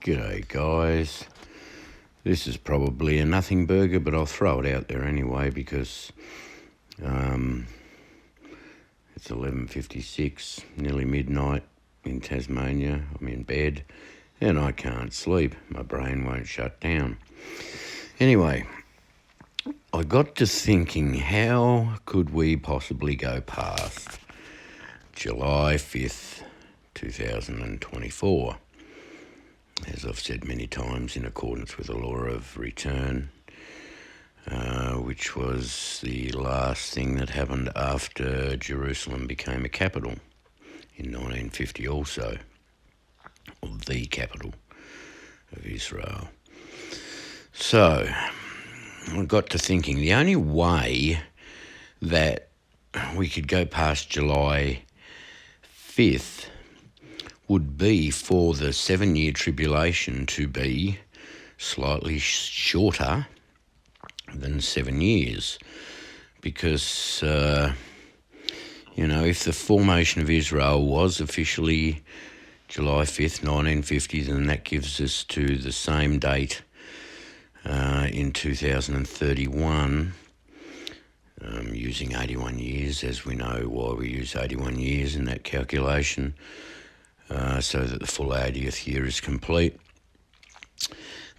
G'day guys, this is probably a nothing burger, but I'll throw it out there anyway because it's 11:56, nearly midnight in Tasmania. I'm in bed and I can't sleep. My brain won't shut down. Anyway, I got to thinking, how could we possibly go past July 5th, 2024? As I've said many times, in accordance with the law of return, which was the last thing that happened after Jerusalem became a capital in 1950 also, or the capital of Israel. So I got to thinking, the only way that we could go past July 5th would be for the 7-year tribulation to be slightly shorter than 7 years. Because, if the formation of Israel was officially July 5th, 1950, then that gives us to the same date in 2031, using 81 years, as we know why we use 81 years in that calculation. So that the full 80th year is complete,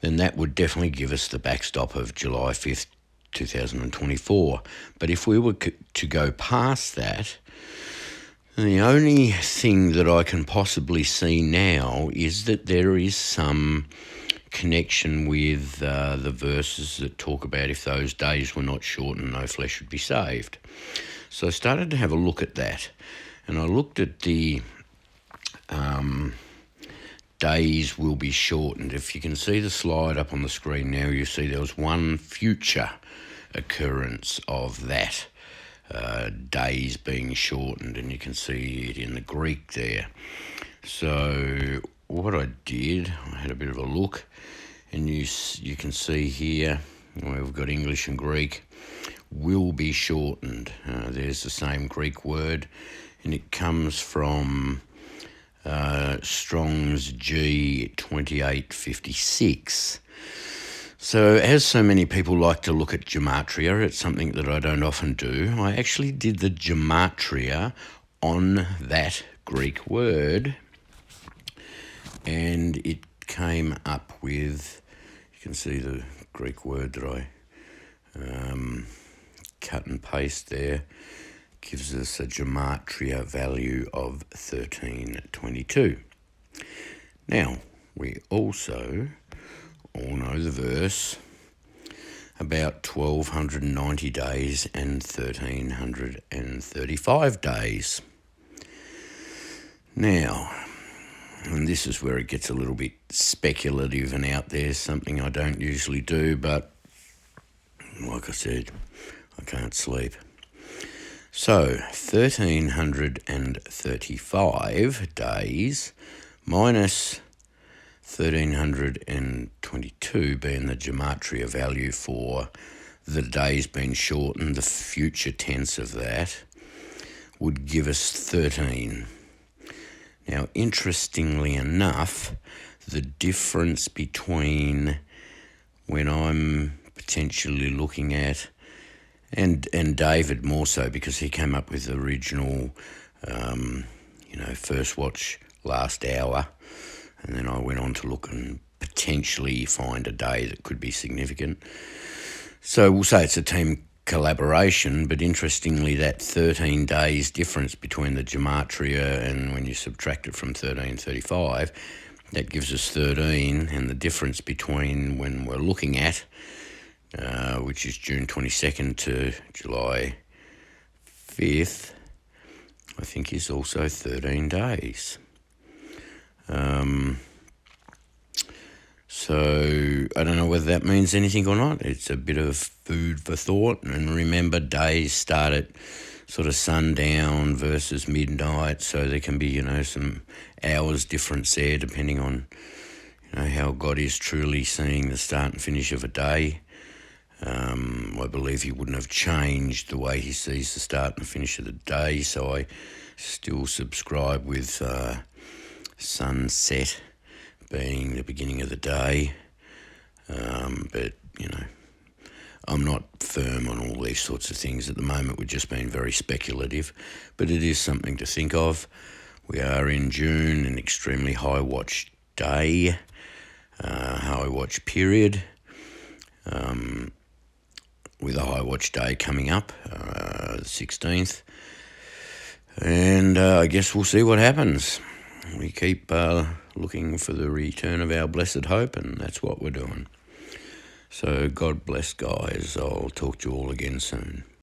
then that would definitely give us the backstop of July 5th, 2024. But if we were to go past that, the only thing that I can possibly see now is that there is some connection with the verses that talk about if those days were not shortened, no flesh would be saved. So I started to have a look at that, and I looked at the days will be shortened. If you can see the slide up on the screen now, you see there was one future occurrence of that, days being shortened, and you can see it in the Greek there. So what I did, I had a bit of a look, and you can see here where we've got English and Greek, will be shortened. There's the same Greek word, and it comes from Strong's G 2856. So as so many people like to look at gematria, it's something that I don't often do. I actually did the gematria on that Greek word, and it came up with, you can see the Greek word that I cut and paste there, gives us a gematria value of 1322. Now, we also all know the verse about 1290 days and 1335 days. Now, and this is where it gets a little bit speculative and out there, something I don't usually do, but like I said, I can't sleep. So 1335 days minus 1322 being the gematria value for the days being shortened, the future tense of that, would give us 13. Now, interestingly enough, the difference between when I'm potentially looking at, and David more so, because he came up with the original, first watch, last hour, and then I went on to look and potentially find a day that could be significant. So we'll say it's a team collaboration, but interestingly, that 13 days difference between the gematria and when you subtract it from 1335, that gives us 13, and the difference between when we're looking at, which is June 22nd to July 5th, I think is also 13 days. So I don't know whether that means anything or not. It's a bit of food for thought. And remember, days start at sort of sundown versus midnight, so there can be, some hours difference there depending on, how God is truly seeing the start and finish of a day. I believe he wouldn't have changed the way he sees the start and finish of the day, so I still subscribe with sunset being the beginning of the day. But, I'm not firm on all these sorts of things at the moment. We're just being very speculative, but it is something to think of. We are in June, an extremely high watch day, high watch period, with a high watch day coming up, the 16th. And I guess we'll see what happens. We keep looking for the return of our blessed hope, and that's what we're doing. So God bless, guys. I'll talk to you all again soon.